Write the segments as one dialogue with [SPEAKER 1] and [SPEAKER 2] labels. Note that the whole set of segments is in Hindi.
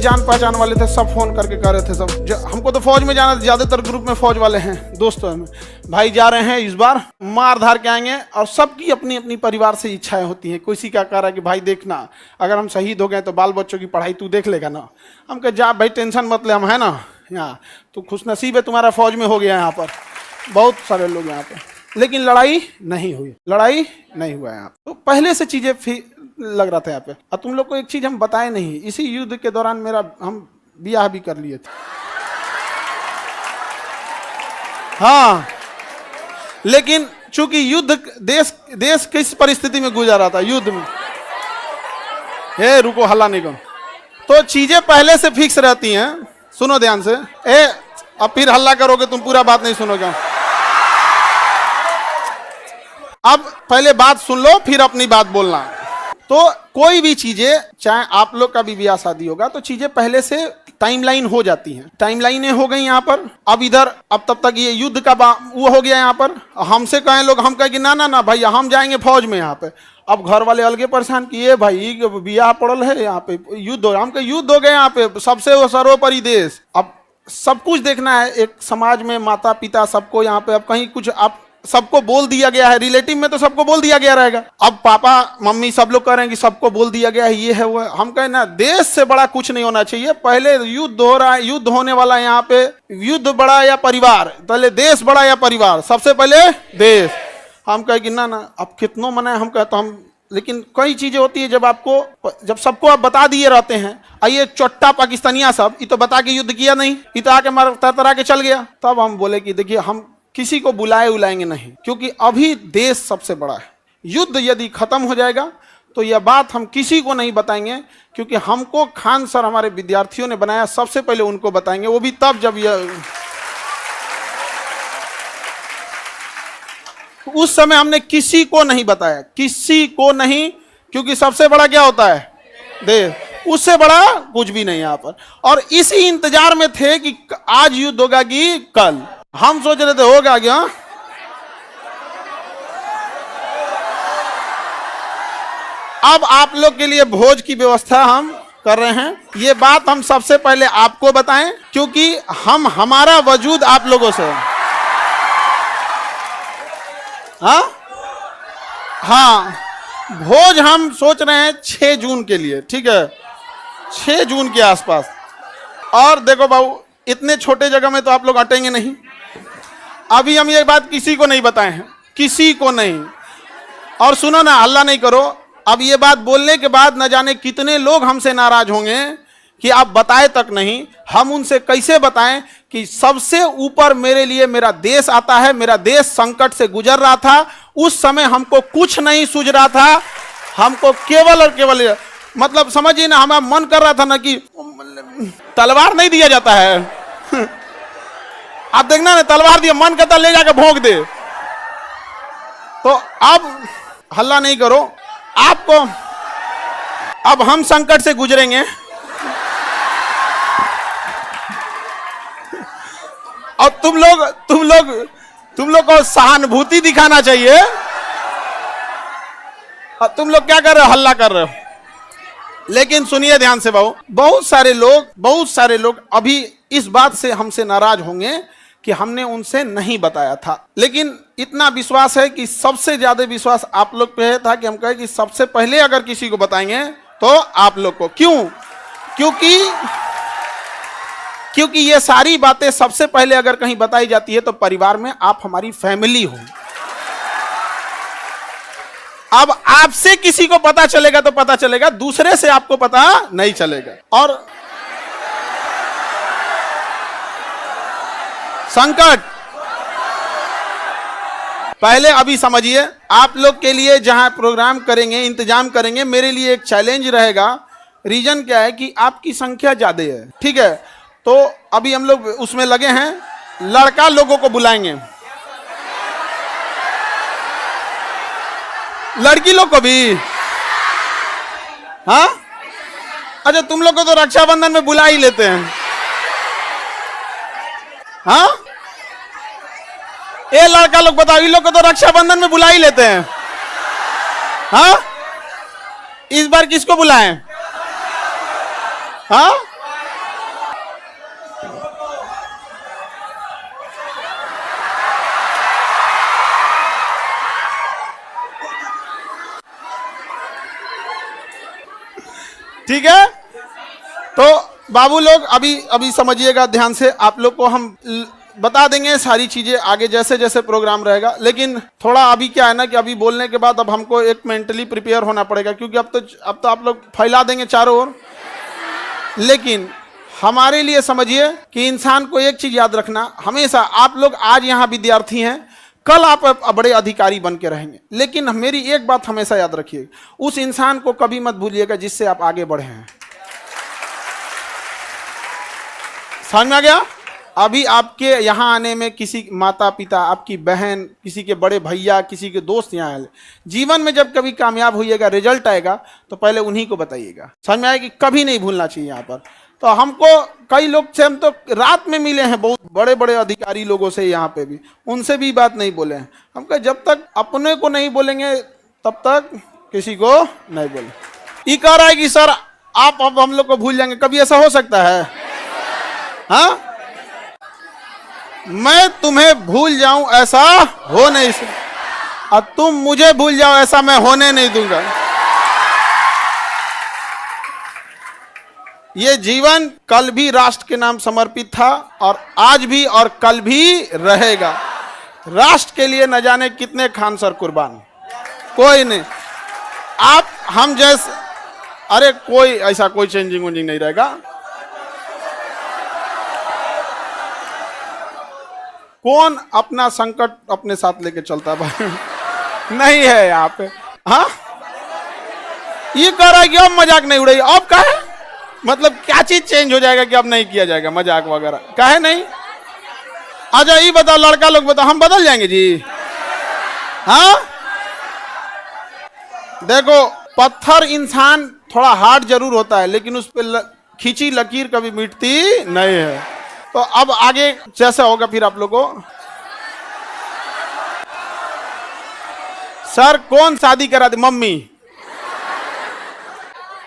[SPEAKER 1] जान पहचान वाले थे, सब फोन करके कह रहे थे सब हमको तो फौज में जाना, ज्यादातर ग्रुप में फौज वाले हैं दोस्तों में, भाई जा रहे हैं इस बार मार धार के आएंगे। और सबकी अपनी अपनी परिवार से इच्छाएं होती हैं। किसी का कह रहा है कि भाई देखना अगर हम शहीद हो गए तो बाल बच्चों की पढ़ाई तू देख लेगा ना। हम कह जा भाई टेंशन मत ले, हम है ना यहाँ, तो खुशनसीब है तुम्हारा फौज में हो गया यहाँ पर, बहुत सारे लोग यहाँ पे। लेकिन लड़ाई नहीं हुई, लड़ाई नहीं हुआ यहाँ। तो पहले से चीजें लग रहा था यहाँ पे। और तुम लोग को एक चीज हम बताए नहीं, इसी युद्ध के दौरान हम ब्याह भी कर लिए थे। हाँ, लेकिन चूंकि युद्ध देश किस परिस्थिति में गुजर रहा था युद्ध में, हे रुको हल्ला नहीं करो, तो चीजें पहले से फिक्स रहती हैं। सुनो ध्यान से, अब फिर हल्ला करोगे तुम, पूरा बात नहीं सुनोगे। अब पहले बात सुन लो फिर अपनी बात बोलना। तो कोई भी चीजें, चाहे आप लोग का भी ब्याह शादी होगा, तो चीजें पहले से टाइमलाइन हो जाती हैं। टाइमलाइनें हो गई यहाँ पर। अब इधर अब तब तक ये युद्ध का वो हो गया यहाँ पर। हमसे कहें लोग, हम कहें कि ना ना ना भाई हम जाएंगे फौज में यहाँ पे। अब घर वाले अलगे परेशान किए, भाई ब्याह पड़ल है यहाँ पे, युद्ध हो, हम कहे युद्ध हो गए यहाँ पे, सबसे सर्वोपरि देश। अब सब कुछ देखना है एक समाज में, माता पिता सबको यहाँ पे। अब कहीं कुछ आप सबको बोल दिया गया है, रिलेटिव में तो सबको बोल दिया गया रहेगा। अब पापा मम्मी सब लोग कह रहे हैं कि सबको बोल दिया गया है, ये है वो है। हम कहें ना, देश से बड़ा कुछ नहीं होना चाहिए। पहले युद्ध हो रहा है, युद्ध होने वाला है यहाँ पे, युद्ध बड़ा या परिवार, पहले देश बड़ा या परिवार, सबसे पहले देश। हम कहे कि ना ना अब कितनों मना है, हम कहते हम, लेकिन कई चीजें होती है जब सबको आप बता दिए रहते हैं। आइए चोट्टा पाकिस्तानिया सब, ये तो बता के युद्ध किया नहीं, ये तो आके मार तरतरा के चल गया। तब हम बोले कि देखिए हम किसी को बुलाएंगे नहीं, क्योंकि अभी देश सबसे बड़ा है। युद्ध यदि खत्म हो जाएगा तो यह बात हम किसी को नहीं बताएंगे, क्योंकि हमको खान सर हमारे विद्यार्थियों ने बनाया, सबसे पहले उनको बताएंगे, वो भी तब जब यह, उस समय हमने किसी को नहीं बताया, किसी को नहीं, क्योंकि सबसे बड़ा क्या होता है देश, उससे बड़ा कुछ भी नहीं यहाँ पर। और इसी इंतजार में थे कि आज युद्ध होगा कि कल। हम सोच रहे थे होगा क्या। अब आप लोग के लिए भोज की व्यवस्था हम कर रहे हैं। ये बात हम सबसे पहले आपको बताएं, क्योंकि हमारा वजूद आप लोगों से। हाँ, भोज हम सोच रहे हैं 6 जून के लिए, ठीक है, 6 जून के आसपास। और देखो बाबू, इतने छोटे जगह में तो आप लोग अटेंगे नहीं। अभी हम ये बात किसी को नहीं बताए हैं, किसी को नहीं। और सुनो ना, हल्ला नहीं करो। अब ये बात बोलने के बाद न जाने कितने लोग हमसे नाराज होंगे कि आप बताए तक नहीं। हम उनसे कैसे बताएं कि सबसे ऊपर मेरे लिए मेरा देश आता है। मेरा देश संकट से गुजर रहा था, उस समय हमको कुछ नहीं सूझ रहा था, हमको केवल और केवल, मतलब समझिए ना, हमारा मन कर रहा था ना कि तलवार नहीं दिया जाता है आप देखना ना, तलवार दिया, मन करता ले जाकर भोंक दे। तो अब हल्ला नहीं करो, आपको अब हम संकट से गुजरेंगे और तुम लोग को सहानुभूति दिखाना चाहिए। और तुम लोग क्या कर रहे हो, हल्ला कर रहे हो। लेकिन सुनिए ध्यान से बाबू, बहुत सारे लोग अभी इस बात से हमसे नाराज होंगे कि हमने उनसे नहीं बताया था। लेकिन इतना विश्वास है कि सबसे ज्यादा विश्वास आप लोग पे था कि हम कहे कि सबसे पहले अगर किसी को बताएंगे तो आप लोग को। क्यों? क्योंकि ये सारी बातें सबसे पहले अगर कहीं बताई जाती है तो परिवार में आप हमारी फैमिली हो। अब आपसे किसी को पता चलेगा तो पता चलेगा, दूसरे से आपको पता नहीं चलेगा। और संकट पहले अभी समझिए, आप लोग के लिए जहां प्रोग्राम करेंगे, इंतजाम करेंगे, मेरे लिए एक चैलेंज रहेगा। रीजन क्या है कि आपकी संख्या ज्यादा है, ठीक है। तो अभी हम लोग उसमें लगे हैं, लड़का लोगों को बुलाएंगे, लड़की लोग को भी। हाँ, अच्छा, तुम लोग को तो रक्षाबंधन में बुला ही लेते हैं। हाँ, ये लड़का लोग बताओ, इन लोग को तो रक्षाबंधन में बुला ही लेते हैं। हाँ, इस बार किसको बुलाएं? हाँ, ठीक है। तो बाबू लोग अभी अभी समझिएगा ध्यान से, आप लोग को हम बता देंगे सारी चीजें आगे जैसे जैसे प्रोग्राम रहेगा। लेकिन थोड़ा अभी क्या है ना कि अभी बोलने के बाद अब हमको एक मेंटली प्रिपेयर होना पड़ेगा, क्योंकि अब तो आप लोग फैला देंगे चारों ओर। लेकिन हमारे लिए समझिए कि इंसान को एक चीज याद रखना, हमेशा आप लोग आज यहाँ विद्यार्थी हैं, कल आप बड़े अधिकारी बन के रहेंगे। लेकिन मेरी एक बात हमेशा याद रखिए, उस इंसान को कभी मत भूलिएगा जिससे आप आगे बढ़े हैं। समझ में आ गया? अभी आपके यहाँ आने में किसी माता पिता, आपकी बहन, किसी के बड़े भैया, किसी के दोस्त यहाँ आए, जीवन में जब कभी कामयाब होइएगा, रिजल्ट आएगा, तो पहले उन्हीं को बताइएगा। समझ में आया कि कभी नहीं भूलना चाहिए यहाँ पर। तो हमको कई लोग से हम तो रात में मिले हैं, बहुत बड़े बड़े अधिकारी लोगों से यहाँ पे भी, उनसे भी बात नहीं बोले हैं। हम कहे जब तक अपने को नहीं बोलेंगे तब तक किसी को नहीं बोले। ये कह रहा है कि सर आप अब हम लोग को भूल जाएंगे, कभी ऐसा हो सकता है? हाँ, मैं तुम्हें भूल जाऊं ऐसा हो नहीं सकता, और तुम मुझे भूल जाओ ऐसा मैं होने नहीं दूंगा। ये जीवन कल भी राष्ट्र के नाम समर्पित था, और आज भी और कल भी रहेगा। राष्ट्र के लिए न जाने कितने खान सर कुर्बान, कोई नहीं। आप हम जैसे, अरे कोई ऐसा कोई चेंजिंग वेंजिंग नहीं रहेगा। कौन अपना संकट अपने साथ लेके चलता भाई? नहीं है यहाँ पे। हाँ, ये कह रहा है कि अब मजाक नहीं उड़ेगी। अब क्या है मतलब, क्या चीज चेंज हो जाएगा कि अब नहीं किया जाएगा मजाक वगैरह? काहे नहीं? अच्छा ये बताओ, लड़का लोग बताओ, हम बदल जाएंगे जी? हाँ, देखो पत्थर इंसान थोड़ा हार्ड जरूर होता है, लेकिन उस पर खींची लकीर कभी मिटती नहीं है। तो अब आगे जैसा होगा फिर आप लोगों को, सर कौन शादी करा दे? मम्मी।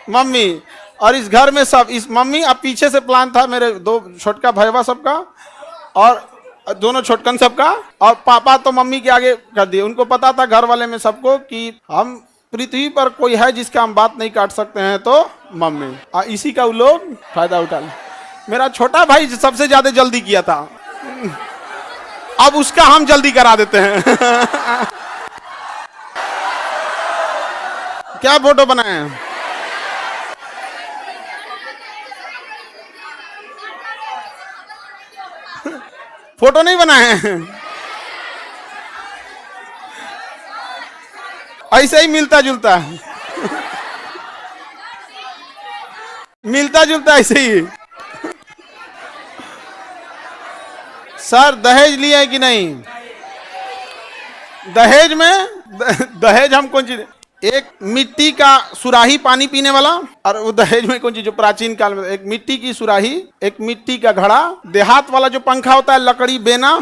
[SPEAKER 1] मम्मी, और इस घर में सब, इस मम्मी, अब पीछे से प्लान था मेरे दो छोटका भैया सबका और दोनों छोटकन सबका, और पापा तो मम्मी के आगे कर दिए। उनको पता था घर वाले में सबको कि हम पृथ्वी पर कोई है जिसका हम बात नहीं काट सकते हैं, तो मम्मी। और इसी का वो लोग फायदा उठा ले। मेरा छोटा भाई सबसे ज्यादा जल्दी किया था, अब उसका हम जल्दी करा देते हैं। क्या फोटो बनाए हैं? फोटो नहीं बनाए हैं, ऐसे ही मिलता जुलता मिलता जुलता ऐसे ही। सर दहेज लिए है कि नहीं? दहेज में दहेज हम कौन चीज, एक मिट्टी का सुराही पानी पीने वाला, और वो दहेज में कौन चीज जो प्राचीन काल में, एक मिट्टी की सुराही, एक मिट्टी का घड़ा, देहात वाला जो पंखा होता है लकड़ी, बेना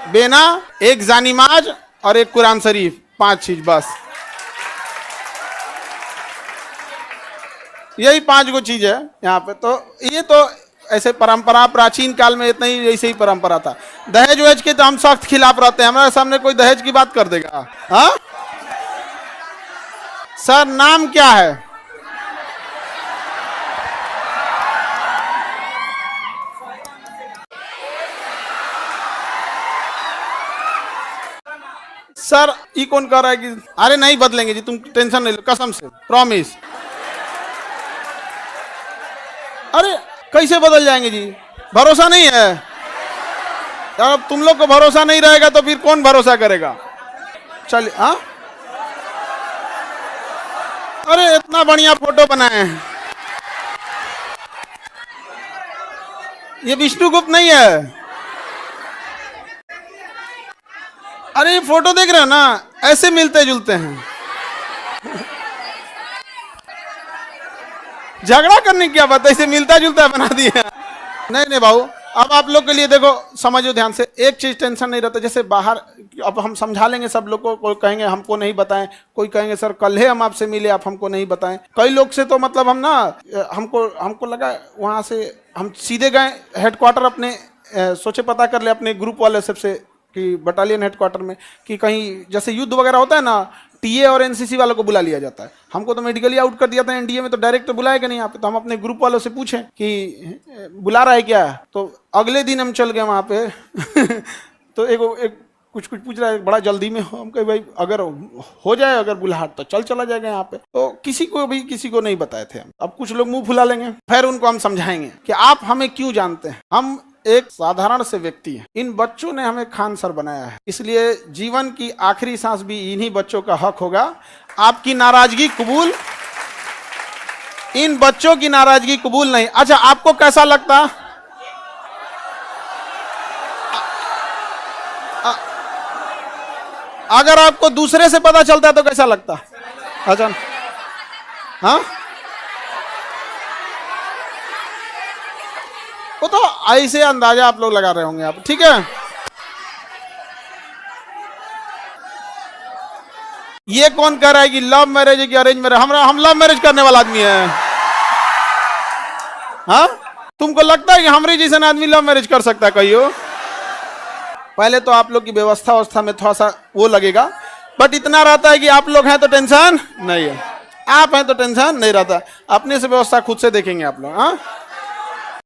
[SPEAKER 1] बेना, एक जानिमाज और एक कुरान शरीफ, 5 चीज बस। यही 5 गो चीज है यहाँ पे। तो ये तो ऐसे परंपरा प्राचीन काल में इतना ही ऐसे ही परंपरा था। दहेज वहेज के तो हम सख्त खिलाफ रहते हैं, हमारे सामने कोई दहेज की बात कर देगा? हाँ सर, नाम क्या है? सर ये कौन कह रहा है कि अरे नहीं बदलेंगे जी, तुम टेंशन नहीं लो, कसम से प्रॉमिस। अरे कैसे बदल जाएंगे जी? भरोसा नहीं है यार। अब तुम लोग को भरोसा नहीं रहेगा तो फिर कौन भरोसा करेगा? चलिए। हाँ, अरे इतना बढ़िया फोटो बनाए हैं। ये विष्णुगुप्त नहीं है? अरे ये फोटो देख रहे हो ना, ऐसे मिलते जुलते हैं। झगड़ा करने की क्या बात है, इसे मिलता जुलता बना दिया। नहीं नहीं बाबू, अब आप लोग के लिए देखो, समझो ध्यान से, एक चीज टेंशन नहीं रहता। जैसे बाहर अब हम समझा लेंगे सब लोग को, कोई कहेंगे हमको नहीं बताएं, कोई कहेंगे सर कल ही हम आपसे मिले, आप हमको नहीं बताएं। कई लोग से तो मतलब हम ना, हमको लगा वहाँ से हम सीधे गए हेडक्वार्टर अपने, सोचे पता कर ले अपने ग्रुप वाले सबसे कि बटालियन हेडक्वार्टर में कि कहीं जैसे युद्ध वगैरह होता है ना, टीए और एनसीसी वालों को बुला लिया जाता है। हमको तो मेडिकली आउट कर दिया था एनडीए में, तो डायरेक्ट तो बुलाएगा नहीं यहाँ पे। तो हम अपने ग्रुप वालों से पूछें कि बुला रहा है क्या, तो अगले दिन हम चल गए वहाँ पे तो एक कुछ पूछ रहा है, बड़ा जल्दी में हो। हम कहे भाई अगर हो जाए अगर बुलाहट तो चला जाएगा यहाँ पे। तो किसी को नहीं बताए थे हम। अब कुछ लोग मुंह फुला लेंगे, फिर उनको हम समझाएंगे कि आप हमें क्यों जानते हैं, हम एक साधारण से व्यक्ति हैं। इन बच्चों ने हमें खान सर बनाया है, इसलिए जीवन की आखिरी सांस भी इन्हीं बच्चों का हक होगा। आपकी नाराजगी कबूल, इन बच्चों की नाराजगी कबूल नहीं। अच्छा, आपको कैसा लगता, अगर आपको दूसरे से पता चलता तो कैसा लगता? अच्छा, हाँ, वो तो ऐसे अंदाजा आप लोग लगा रहे होंगे आप, ठीक है। ये कौन कह रहा है कि लव मैरिज है कि अरेंज मैरिज? हम लव मैरिज करने वाला आदमी है। हाँ, तुमको लगता है कि हमारे जैसा आदमी लव मैरिज कर सकता है? कहियो, पहले तो आप लोग की व्यवस्था में थोड़ा सा वो लगेगा, बट इतना रहता है कि आप लोग हैं तो टेंशन नहीं है, आप हैं तो टेंशन नहीं रहता। अपने से व्यवस्था खुद से देखेंगे आप लोग। हाँ,